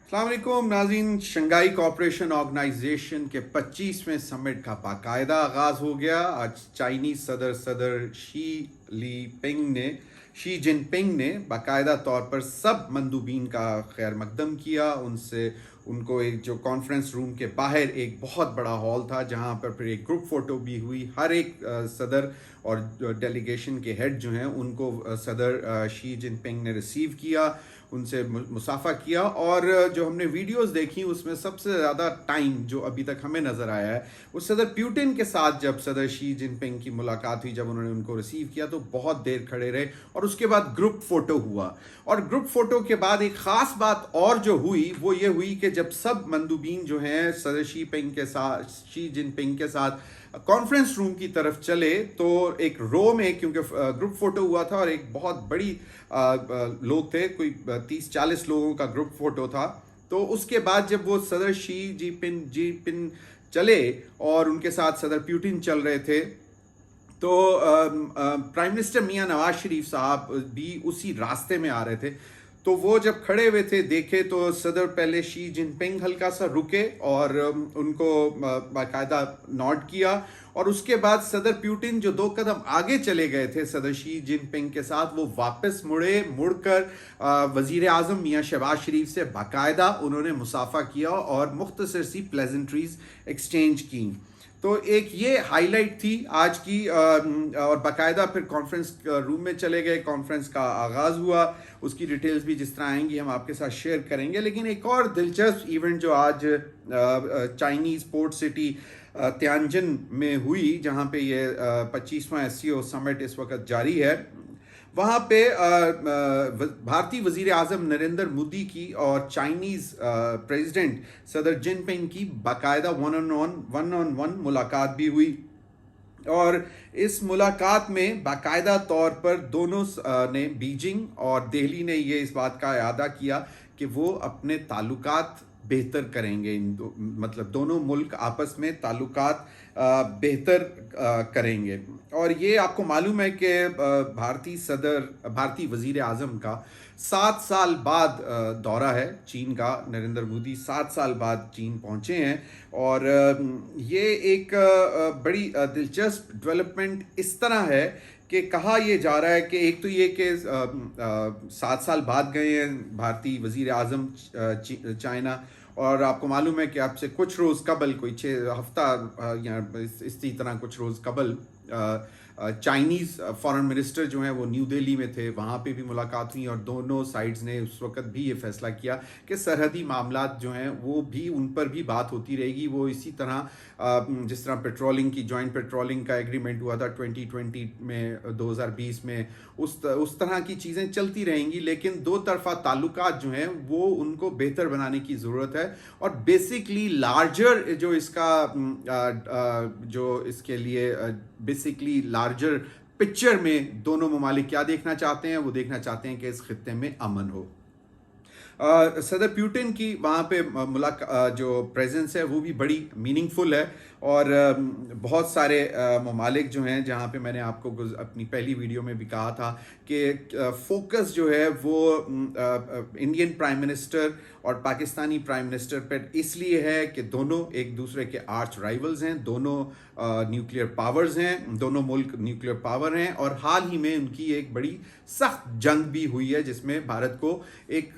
अस्सलाम वालेकुम नाज़रीन। शंघाई कोऑपरेशन ऑर्गेनाइजेशन के 25वें समिट का बाकायदा आगाज़ हो गया। आज चाइनीज़ सदर शी जिनपिंग ने बाकायदा तौर पर सब मंदूबीन का खैर मकदम किया। उनको एक जो कॉन्फ्रेंस रूम के बाहर एक बहुत बड़ा हॉल था जहां पर फिर एक ग्रुप फ़ोटो भी हुई। हर एक सदर और डेलीगेशन के हेड जो हैं उनको सदर शी जिनपिंग ने रिसीव किया, उनसे मुसाफा किया। और जो हमने वीडियोस देखी उसमें सबसे ज़्यादा टाइम जो अभी तक हमें नज़र आया है वो सदर प्यूटिन के साथ जब सदर शी जिनपिंग की मुलाकात हुई, जब उन्होंने उनको रिसीव किया तो बहुत देर खड़े रहे और उसके बाद ग्रुप फ़ोटो हुआ। और ग्रुप फ़ोटो के बाद एक ख़ास बात और जो हुई वो ये हुई कि जब सब मंदूबीन जो हैं सदर शी जिनपिंग के साथ कॉन्फ्रेंस रूम की तरफ चले तो एक रो में, क्योंकि ग्रुप फोटो हुआ था और एक बहुत बड़ी लोग थे, कोई 30-40 लोगों का ग्रुप फोटो था। तो उसके बाद जब वो सदर शी जिनपिंग चले और उनके साथ सदर प्यूटिन चल रहे थे तो प्राइम मिनिस्टर मियां नवाज शरीफ साहब भी उसी रास्ते में आ रहे थे। तो वो जब खड़े हुए थे देखे तो सदर पहले शी जिनपिंग हल्का सा रुके और उनको बाकायदा नॉट किया। और उसके बाद सदर प्यूटिन जो 2 कदम आगे चले गए थे सदर शी जिनपिंग के साथ, वो वापस मुड़कर वजीर आज़म मियां शहबाज शरीफ से बाकायदा उन्होंने मुसाफा किया और मुख्तसर सी प्लेजेंट्रीज एक्सचेंज की। तो एक ये हाईलाइट थी आज की। और बाकायदा फिर कॉन्फ्रेंस रूम में चले गए, कॉन्फ्रेंस का आगाज़ हुआ। उसकी डिटेल्स भी जिस तरह आएंगी हम आपके साथ शेयर करेंगे। लेकिन एक और दिलचस्प इवेंट जो आज चाइनीज़ पोर्ट सिटी तियानजिन में हुई, जहाँ पे ये 25वां एससीओ समिट इस वक्त जारी है, वहाँ पे भारतीय वजीर आज़म नरेंद्र मोदी की और चाइनीज़ प्रेसिडेंट सदर जिनपिंग की बाकायदा वन ऑन वन मुलाकात भी हुई। और इस मुलाकात में बाकायदा तौर पर दोनों ने, बीजिंग और दिल्ली ने, ये इस बात का इरादा किया कि वो अपने ताल्लुकात बेहतर करेंगे। मतलब दोनों मुल्क आपस में ताल्लुकात बेहतर करेंगे। और ये आपको मालूम है कि भारतीय वजीर आज़म का 7 साल बाद दौरा है चीन का। नरेंद्र मोदी 7 साल बाद चीन पहुंचे हैं और ये एक बड़ी दिलचस्प डेवलपमेंट इस तरह है कि कहा यह जा रहा है कि एक तो ये कि 7 साल बाद गए हैं भारतीय वजीर आज़म चाइना। और आपको मालूम है कि आपसे कुछ रोज़ कबल, कोई 6 हफ्ता या इसी तरह कुछ रोज़ कबल चाइनीज़ फॉरेन मिनिस्टर जो हैं वो न्यू दिल्ली में थे, वहाँ पे भी मुलाकात हुई। और दोनों साइड्स ने उस वक्त भी ये फैसला किया कि सरहदी मामलात जो हैं वो भी, उन पर भी बात होती रहेगी। वो इसी तरह जिस तरह पेट्रोलिंग की, जॉइंट पेट्रोलिंग का एग्रीमेंट हुआ था 2020 में, 2020 में, उस तरह की चीज़ें चलती रहेंगी। लेकिन दो तरफा ताल्लुकात जो हैं वो उनको बेहतर बनाने की ज़रूरत है। और बेसिकली लार्जर जो इसका जो इसके लिए बेसिकली लार्जर पिक्चर में दोनों ममालिक क्या देखना चाहते हैं, वो देखना चाहते हैं कि इस खित्ते में अमन हो। सदर प्यूटिन की वहाँ पे जो प्रेजेंस है वो भी बड़ी मीनिंगफुल है। और बहुत सारे ममालिक जो हैं, जहाँ पे मैंने आपको अपनी पहली वीडियो में भी कहा था कि फोकस जो है वो इंडियन प्राइम मिनिस्टर और पाकिस्तानी प्राइम मिनिस्टर पर इसलिए है कि दोनों एक दूसरे के आर्च राइवल्स हैं, दोनों न्यूक्लियर पावर्स हैं, दोनों मुल्क न्यूक्लियर पावर हैं। और हाल ही में उनकी एक बड़ी सख्त जंग भी हुई है जिसमें भारत को एक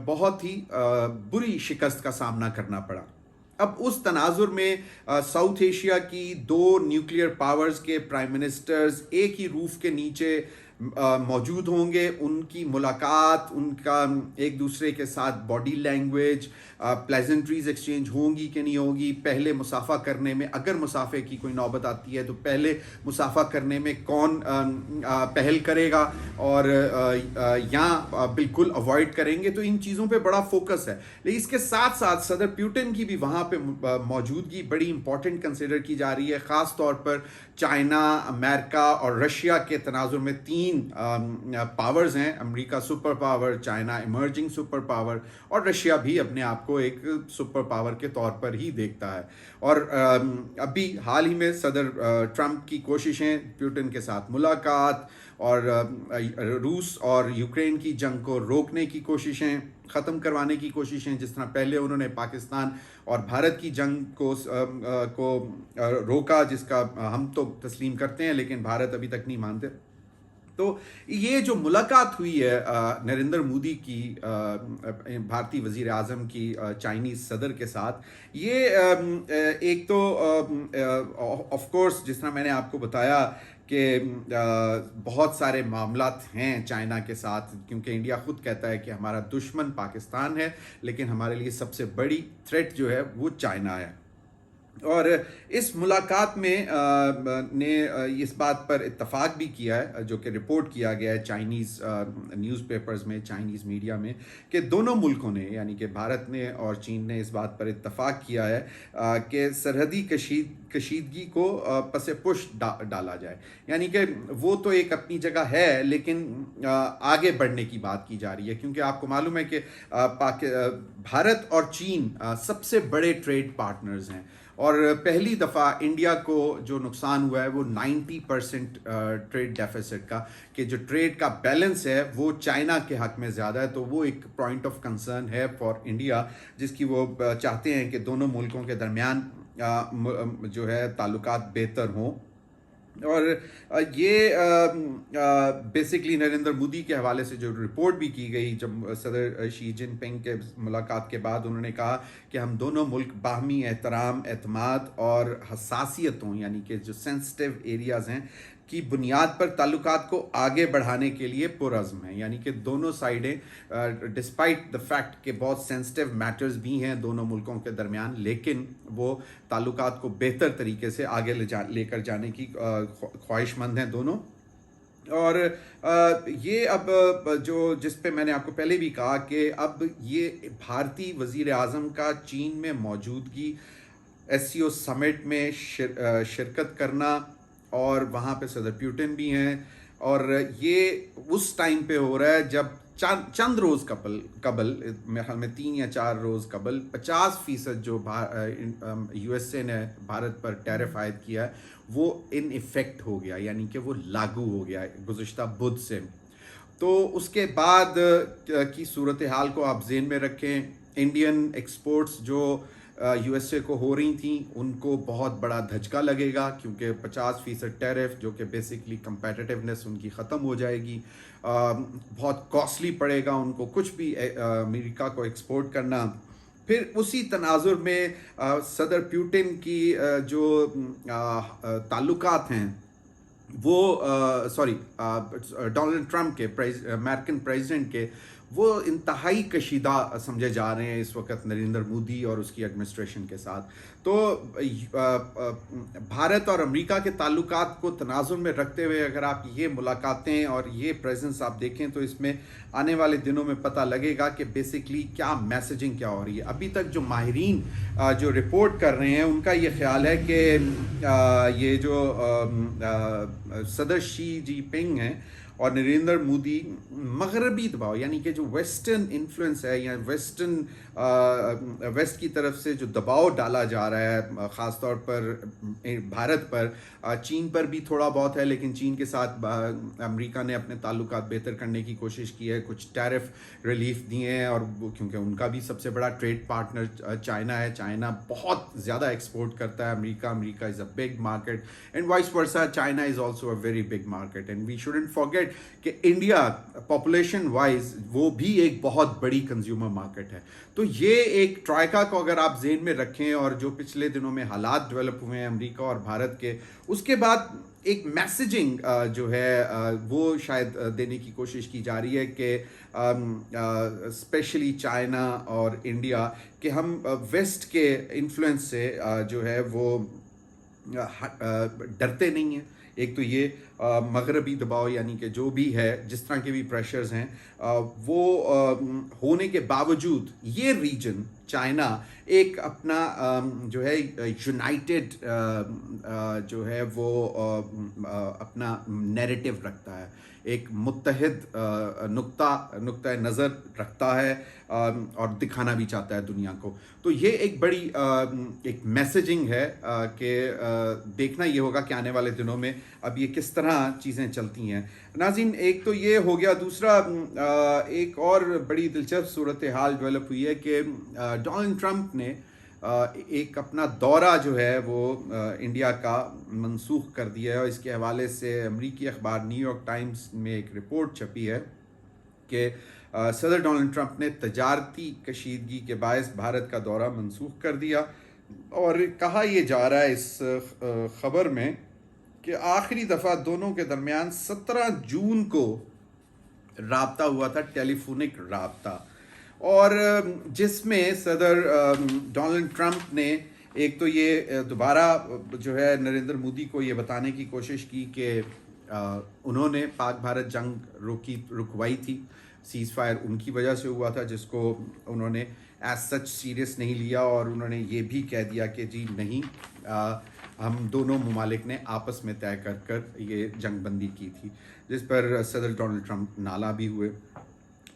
बहुत ही बुरी शिकस्त का सामना करना पड़ा। अब उस तनाजुर में साउथ एशिया की 2 न्यूक्लियर पावर्स के प्राइम मिनिस्टर्स एक ही रूफ के नीचे मौजूद होंगे। उनकी मुलाकात, उनका एक दूसरे के साथ बॉडी लैंग्वेज, प्लेजेंट्रीज एक्सचेंज होंगी कि नहीं होगी। पहले मुसाफा करने में, अगर मुसाफे की कोई नौबत आती है तो पहले मुसाफा करने में कौन पहल करेगा और या बिल्कुल अवॉइड करेंगे। तो इन चीज़ों पे बड़ा फोकस है। लेकिन इसके साथ साथ सदर प्यूटिन की भी वहाँ पे मौजूदगी बड़ी इंपॉर्टेंट कंसिडर की जा रही है। ख़ास तौर पर चाइना, अमेरिका और रशिया के तनाजुर में 3 تین پاورز ہیں، امریکہ super power, China emerging super power, اور رشیا بھی اپنے آپ کو ایک سپر پاور کے طور پر ہی دیکھتا ہے. اور ابھی حال ہی میں صدر ٹرمپ کی کوششیں پیوٹن کے ساتھ ملاقات اور روس اور یوکرین کی جنگ کو روکنے کی کوششیں، ختم کروانے کی کوششیں، جس طرح پہلے انہوں نے پاکستان اور بھارت کی جنگ کو روکا، جس کا ہم تو تسلیم کرتے ہیں لیکن بھارت ابھی تک نہیں مانتے. تو یہ جو ملاقات ہوئی ہے نریندر مودی کی بھارتی وزیر اعظم کی چائنیز صدر کے ساتھ، یہ ایک تو آف کورس جس طرح میں نے آپ کو بتایا کہ بہت سارے معاملات ہیں چائنا کے ساتھ، کیونکہ انڈیا خود کہتا ہے کہ ہمارا دشمن پاکستان ہے، لیکن ہمارے لیے سب سے بڑی تھریٹ جو ہے وہ چائنا ہے. اور اس ملاقات میں نے اس بات پر اتفاق بھی کیا ہے، جو کہ رپورٹ کیا گیا ہے چائنیز نیوز پیپرز میں، چائنیز میڈیا میں، کہ دونوں ملکوں نے یعنی کہ بھارت نے اور چین نے اس بات پر اتفاق کیا ہے کہ سرحدی کشیدگی کو پس پش ڈالا جائے. یعنی کہ وہ تو ایک اپنی جگہ ہے، لیکن آگے بڑھنے کی بات کی جا رہی ہے، کیونکہ آپ کو معلوم ہے کہ بھارت اور چین سب سے بڑے ٹریڈ پارٹنرز ہیں، اور پہلی دفعہ انڈیا کو جو نقصان ہوا ہے وہ 90% ٹریڈ ڈیفیسٹ کا، کہ جو ٹریڈ کا بیلنس ہے وہ چائنا کے حق میں زیادہ ہے. تو وہ ایک پوائنٹ آف کنسرن ہے فار انڈیا، جس کی وہ چاہتے ہیں کہ دونوں ملکوں کے درمیان جو ہے تعلقات بہتر ہوں. اور یہ بیسکلی نریندر مودی کے حوالے سے جو رپورٹ بھی کی گئی، جب صدر شی جن پنگ کے ملاقات کے بعد انہوں نے کہا کہ ہم دونوں ملک باہمی احترام، اعتماد اور حساسیتوں یعنی کہ جو سینسٹیو ایریاز ہیں کی بنیاد پر تعلقات کو آگے بڑھانے کے لیے پرعزم ہیں. یعنی کہ دونوں سائڈیں ڈسپائٹ دا فیکٹ کہ بہت سینسٹیو میٹرز بھی ہیں دونوں ملکوں کے درمیان، لیکن وہ تعلقات کو بہتر طریقے سے آگے لے کر جانے کی خواہش مند ہیں دونوں. اور یہ اب جس پہ میں نے آپ کو پہلے بھی کہا کہ اب یہ بھارتی وزیر اعظم کا چین میں موجودگی، SCO سمٹ میں شرکت کرنا، اور وہاں پہ صدر پیوٹن بھی ہیں، اور یہ اس ٹائم پہ ہو رہا ہے جب چند روز قبل میرے خیال میں 3 یا 4 روز قبل 50% جو USA نے بھارت پر ٹیرف عائد کیا ہے وہ ان ایفیکٹ ہو گیا، یعنی کہ وہ لاگو ہو گیا گزشتہ بدھ سے. تو اس کے بعد کی صورتحال کو آپ ذہن میں رکھیں. انڈین ایکسپورٹس جو USA کو ہو رہی تھیں ان کو بہت بڑا دھچکا لگے گا، کیونکہ 50% ٹیرف جو کہ بیسکلی کمپیٹیونیس ان کی ختم ہو جائے گی. بہت کاسٹلی پڑے گا ان کو کچھ بھی امریکہ کو ایکسپورٹ کرنا. پھر اسی تناظر میں صدر پیوٹن کی جو تعلقات ہیں وہ ڈونلڈ ٹرمپ کے امریکن پریزیڈنٹ کے، وہ انتہائی کشیدہ سمجھے جا رہے ہیں اس وقت نریندر مودی اور اس کی ایڈمنسٹریشن کے ساتھ. تو بھارت اور امریکہ کے تعلقات کو تناظر میں رکھتے ہوئے اگر آپ یہ ملاقاتیں اور یہ پریزنس آپ دیکھیں تو اس میں آنے والے دنوں میں پتہ لگے گا کہ بیسکلی کیا میسیجنگ کیا ہو رہی ہے. ابھی تک جو ماہرین جو رپورٹ کر رہے ہیں ان کا یہ خیال ہے کہ یہ جو صدر شی جی پنگ ہیں اور نریندر مودی مغربی دباؤ یعنی کہ جو ویسٹرن انفلوئنس ہے یا ویسٹ کی طرف سے جو دباؤ ڈالا جا رہا ہے خاص طور پر بھارت پر، چین پر بھی تھوڑا بہت ہے، لیکن چین کے ساتھ امریکہ نے اپنے تعلقات بہتر کرنے کی کوشش کی ہے، کچھ ٹیرف ریلیف دیے ہیں، اور کیونکہ ان کا بھی سب سے بڑا ٹریڈ پارٹنر چائنا ہے. چائنا بہت زیادہ ایکسپورٹ کرتا ہے امریکہ is a big market and vice versa China is also a very big market. And we shouldn't forget کہ انڈیا پاپولیشن وائز وہ بھی ایک بہت بڑی کنزیومر مارکیٹ ہے. تو یہ ایک ٹرائکا کو اگر آپ ذہن میں رکھیں اور جو پچھلے دنوں میں حالات ڈیولپ ہوئے ہیں امریکہ اور بھارت کے، اس کے بعد ایک میسیجنگ جو ہے وہ شاید دینے کی کوشش کی جا رہی ہے کہ اسپیشلی چائنا اور انڈیا کہ ہم ویسٹ کے انفلوئنس سے جو ہے وہ ڈرتے نہیں ہیں. ایک تو یہ مغربی دباؤ یعنی کہ جو بھی ہے جس طرح کے بھی پریشرز ہیں وہ ہونے کے باوجود یہ ریجن चाइना एक अपना जो है यूनाइटेड जो है वो अपना नैरेटिव रखता है, एक मुत्तहिद नुक्ता नज़र रखता है और दिखाना भी चाहता है दुनिया को। तो ये एक बड़ी एक मैसेजिंग है कि देखना ये होगा कि आने वाले दिनों में अब ये किस तरह चीज़ें चलती हैं। नाज़रीन, एक तो ये हो गया, दूसरा एक और बड़ी दिलचस्प सूरत हाल डेवलप हुई है कि डोनाल्ड ट्रंप ने एक अपना दौरा जो है वो इंडिया का मनसूख कर दिया है। और इसके हवाले से अमरीकी अखबार न्यूयॉर्क टाइम्स में एक रिपोर्ट छपी है कि सदर डोनाल्ड ट्रंप ने तजारती कशीदगी के बायस भारत का दौरा मनसूख कर दिया। और कहा यह जा रहा है इस खबर में कि आखिरी दफ़ा दोनों के दरमियान 17 जून को राब्ता हुआ था, टेलीफोनिक राब्ता, और जिसमें सदर डोनाल्ड ट्रंप ने एक तो ये दोबारा जो है नरेंद्र मोदी को ये बताने की कोशिश की कि उन्होंने पाक भारत जंग रुकवाई थी, सीज़ फायर उनकी वजह से हुआ था, जिसको उन्होंने एज सच सीरियस नहीं लिया। और उन्होंने ये भी कह दिया कि जी नहीं, हम दोनों ममालिक ने आपस में तय कर ये जंग बंदी की थी, जिस पर सदर डोनाल्ड ट्रंप नाला भी हुए।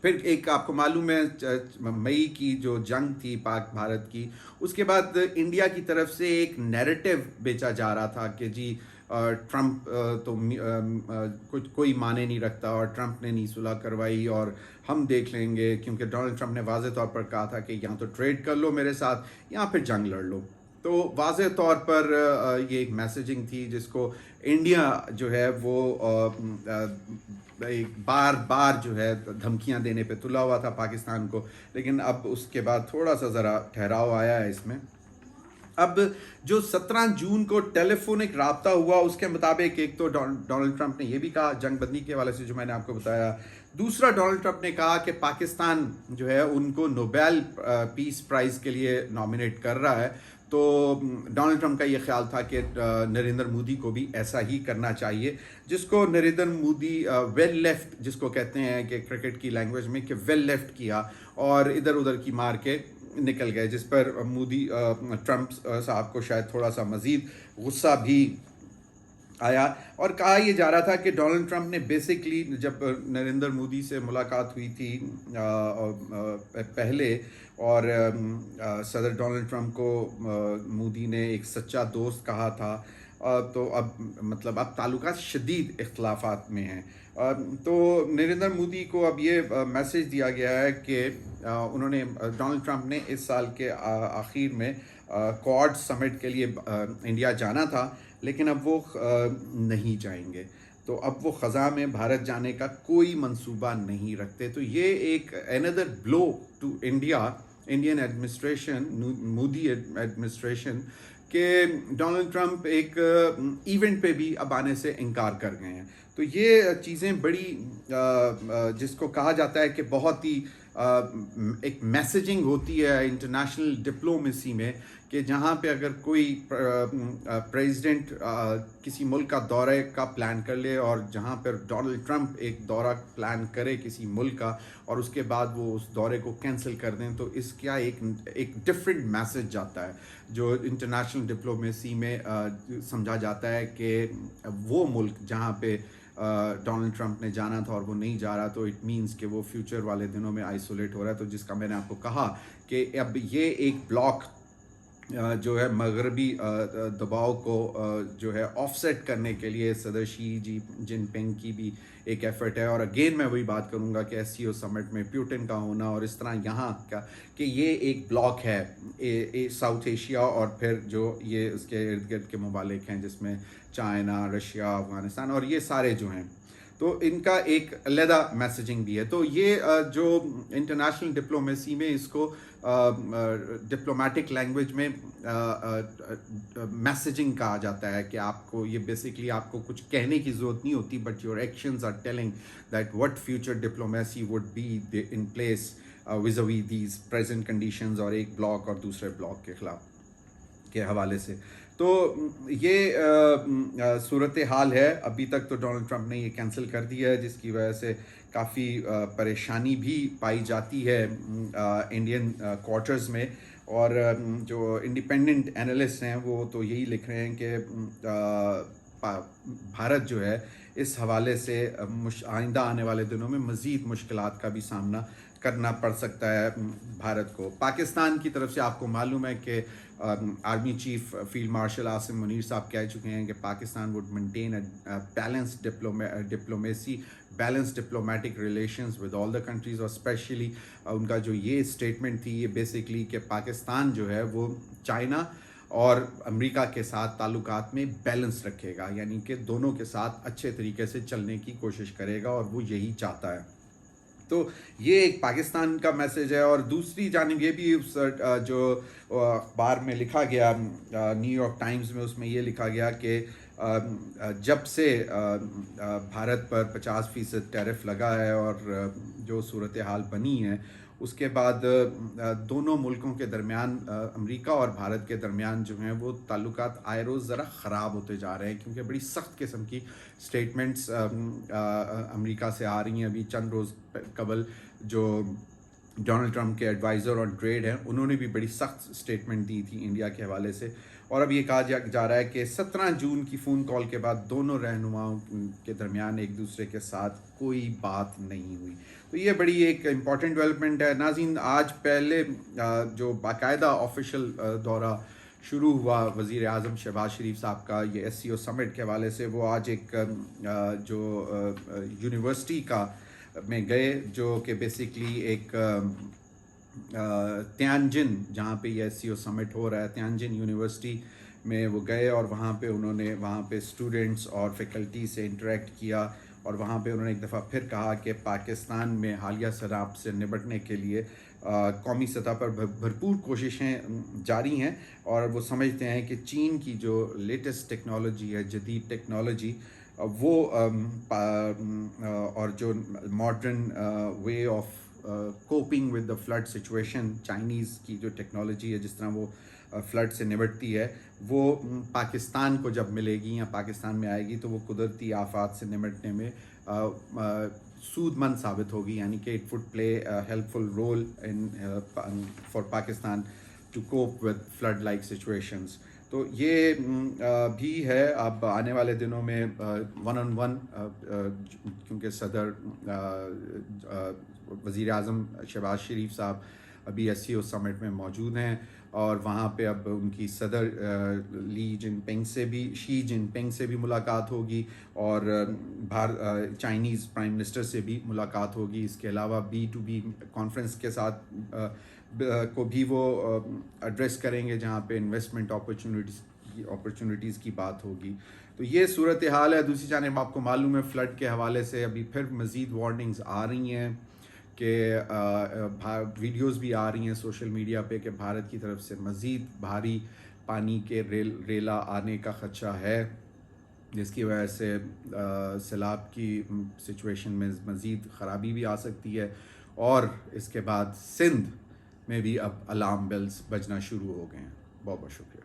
फिर एक आपको मालूम है मई की जो जंग थी पाक भारत की, उसके बाद इंडिया की तरफ से एक नैरेटिव बेचा जा रहा था कि जी ट्रंप तो कुछ कोई माने नहीं रखता और ट्रंप ने नहीं सुलह करवाई और हम देख लेंगे, क्योंकि डोनाल्ड ट्रंप ने वाज़े तौर पर कहा था कि या तो ट्रेड कर लो मेरे साथ या फिर जंग लड़ लो। तो वाज़े तौर पर ये एक मैसेजिंग थी जिसको इंडिया जो है वो एक बार जो है धमकियां देने पे तुला हुआ था पाकिस्तान को, लेकिन अब उसके बाद थोड़ा सा ज़रा ठहराव आया है इसमें। अब जो 17 जून को टेलीफोनिक राब्ता हुआ, उसके मुताबिक एक तो डोनाल्ड ट्रंप ने यह भी कहा जंगबंदी के हवाले से जो मैंने आपको बताया, दूसरा डोनाल्ड ट्रंप ने कहा कि पाकिस्तान जो है उनको नोबेल पीस प्राइज़ के लिए नॉमिनेट कर रहा है। तो डोनाल्ड ट्रंप का ये ख्याल था कि नरेंद्र मोदी को भी ऐसा ही करना चाहिए, जिसको नरेंद्र मोदी वेल लेफ्ट जिसको कहते हैं कि क्रिकेट की लैंग्वेज में, कि वेल लेफ्ट किया और इधर उधर की मार के निकल गए, जिस पर मोदी ट्रंप साहब को शायद थोड़ा सा मज़ीद गुस्सा भी आया। और कहा यह जा रहा था कि डोनाल्ड ट्रंप ने बेसिकली जब नरेंद्र मोदी से मुलाकात हुई थी पहले, और सदर डोनाल्ड ट्रंप को मोदी ने एक सच्चा दोस्त कहा था, तो अब मतलब अब ताल्लुकात शदीद इख्तलाफात में हैं। तो नरेंद्र मोदी को अब ये मैसेज दिया गया है कि उन्होंने डोनाल्ड ट्रंप ने इस साल के आखिर में क्वाड समिट के लिए इंडिया जाना था, लेकिन अब वो नहीं जाएंगे। तो अब वो ख़ज़ा में भारत जाने का कोई मंसूबा नहीं रखते। तो ये एक another blow to Indian administration, Modi administration, कि डोनाल्ड ट्रंप एक इवेंट पे भी अब आने से इनकार कर गए हैं। तो ये चीज़ें बड़ी जिसको कहा जाता है कि बहुत ही एक मैसेजिंग होती है इंटरनेशनल डिप्लोमेसी में, कि जहाँ पे अगर कोई प्रेसिडेंट किसी मुल्क का दौरे का प्लान कर ले, और जहाँ पर डोनाल्ड ट्रंप एक दौरा प्लान करे किसी मुल्क का और उसके बाद वो उस दौरे को कैंसिल कर दें, तो इसका एक डिफरेंट मैसेज जाता है जो इंटरनेशनल डिप्लोमेसी में समझा जाता है कि वो मुल्क जहाँ पे डोनाल्ड ट्रंप ने जाना था और वो नहीं जा रहा, तो इट मींस कि वो फ्यूचर वाले दिनों में आइसोलेट हो रहा है। तो जिसका मैंने आपको कहा कि अब ये एक ब्लॉक जो है मगरबी दबाव को जो है ऑफसेट करने के लिए सदर शी जिनपिंग की भी एक एफर्ट है। और अगेन मैं वही बात करूंगा कि एससीओ समिट में प्यूटिन का होना और इस तरह यहाँ का कि ये एक ब्लॉक है साउथ एशिया, और फिर जो ये उसके इर्द गिर्द के ममालिक हैं जिसमें चाइना, रशिया, अफगानिस्तान और ये सारे जो हैं, तो इनका एक अलहदा मैसेजिंग भी है। तो ये जो इंटरनेशनल डिप्लोमेसी में इसको डिप्लोमेटिक लैंग्वेज में मैसेजिंग कहा जाता है, कि आपको ये बेसिकली आपको कुछ कहने की ज़रूरत नहीं होती, but your actions are telling that what future diplomacy would be in place with these present conditions, और एक ब्लॉक और दूसरे ब्लॉक के खिलाफ के हवाले से। تو یہ صورت حال ہے. ابھی تک تو ڈونلڈ ٹرمپ نے یہ کینسل کر دیا ہے، جس کی وجہ سے کافی پریشانی بھی پائی جاتی ہے انڈین کوارٹرز میں. اور جو انڈیپینڈنٹ اینالسٹ ہیں وہ تو یہی لکھ رہے ہیں کہ بھارت جو ہے اس حوالے سے آئندہ آنے والے دنوں میں مزید مشکلات کا بھی سامنا کرنا پڑ سکتا ہے بھارت کو. پاکستان کی طرف سے آپ کو معلوم ہے کہ army chief field marshal Asim Munir صاحب کہہ چکے ہیں کہ Pakistan would maintain balance diplomacy balance diplomatic relations with all the countries. اور اسپیشلی ان کا جو یہ اسٹیٹمنٹ تھی یہ بیسکلی کہ پاکستان جو ہے وہ چائنا اور امریکہ کے ساتھ تعلقات میں بیلنس رکھے گا، یعنی کہ دونوں کے ساتھ اچھے طریقے سے چلنے کی کوشش کرے گا، اور وہ یہی چاہتا ہے. تو یہ ایک پاکستان کا میسج ہے. اور دوسری جانب یہ بھی جو اخبار میں لکھا گیا، نیو یارک ٹائمز میں، اس میں یہ لکھا گیا کہ جب سے بھارت پر 50% ٹیرف لگا ہے اور جو صورتحال بنی ہے، اس کے بعد دونوں ملکوں کے درمیان، امریکہ اور بھارت کے درمیان جو ہیں وہ تعلقات آئے روز ذرا خراب ہوتے جا رہے ہیں، کیونکہ بڑی سخت قسم کی سٹیٹمنٹس امریکہ سے آ رہی ہیں. ابھی چند روز قبل جو ڈونلڈ ٹرمپ کے ایڈوائزر آن ٹریڈ ہیں، انہوں نے بھی بڑی سخت سٹیٹمنٹ دی تھی انڈیا کے حوالے سے. اور اب یہ کہا جا رہا ہے کہ 17 جون کی فون کال کے بعد دونوں رہنماؤں کے درمیان ایک دوسرے کے ساتھ کوئی بات نہیں ہوئی. تو یہ بڑی ایک امپورٹنٹ ڈیولپمنٹ ہے. ناظرین، آج پہلے جو باقاعدہ آفیشیل دورہ شروع ہوا وزیر اعظم شہباز شریف صاحب کا یہ SCO سمٹ کے حوالے سے، وہ آج ایک جو یونیورسٹی کا میں گئے، جو کہ بیسکلی ایک تیانجن، جہاں پہ یہ SCO سمٹ ہو رہا ہے، تیانجن یونیورسٹی میں وہ گئے، اور وہاں پہ انہوں نے وہاں پہ اسٹوڈنٹس اور فیکلٹی سے انٹریکٹ کیا. اور وہاں پہ انہوں نے ایک دفعہ پھر کہا کہ پاکستان میں حالیہ سیلاب سے نمٹنے کے لیے قومی سطح پر بھرپور کوششیں جاری ہیں، اور وہ سمجھتے ہیں کہ چین کی جو لیٹسٹ ٹیکنالوجی ہے، جدید ٹیکنالوجی، وہ اور جو modern way of coping with the flood situation, Chinese کی جو ٹیکنالوجی ہے، جس طرح وہ فلڈ سے نمٹتی ہے، وہ پاکستان کو جب ملے گی یا پاکستان میں آئے گی تو وہ قدرتی آفات سے نمٹنے میں سود مند ثابت ہوگی. یعنی کہ it would play helpful role in for Pakistan to cope with flood like situations. تو یہ بھی ہے. اب آنے والے دنوں میں 1-on-1 کیونکہ صدر وزیر اعظم شہباز شریف صاحب ابھی SCO سمٹ میں موجود ہیں، اور وہاں پہ اب ان کی صدر شی جن پنگ سے بھی ملاقات ہوگی، اور چائنیز پرائم منسٹر سے بھی ملاقات ہوگی. اس کے علاوہ B2B کانفرنس کے ساتھ کو بھی وہ ایڈریس کریں گے، جہاں پہ انویسٹمنٹ اپرچونیٹیز کی بات ہوگی. تو یہ صورتحال ہے. دوسری جانب آپ کو معلوم ہے فلڈ کے حوالے سے ابھی پھر مزید وارننگز آ رہی ہیں، کہ ویڈیوز بھی آ رہی ہیں سوشل میڈیا پہ کہ بھارت کی طرف سے مزید بھاری پانی کے ریلا آنے کا خدشہ ہے، جس کی وجہ سے سیلاب کی سچویشن میں مزید خرابی بھی آ سکتی ہے. اور اس کے بعد سندھ میں بھی اب الارم بیلز بجنا شروع ہو گئے ہیں. بہت بہت شکریہ.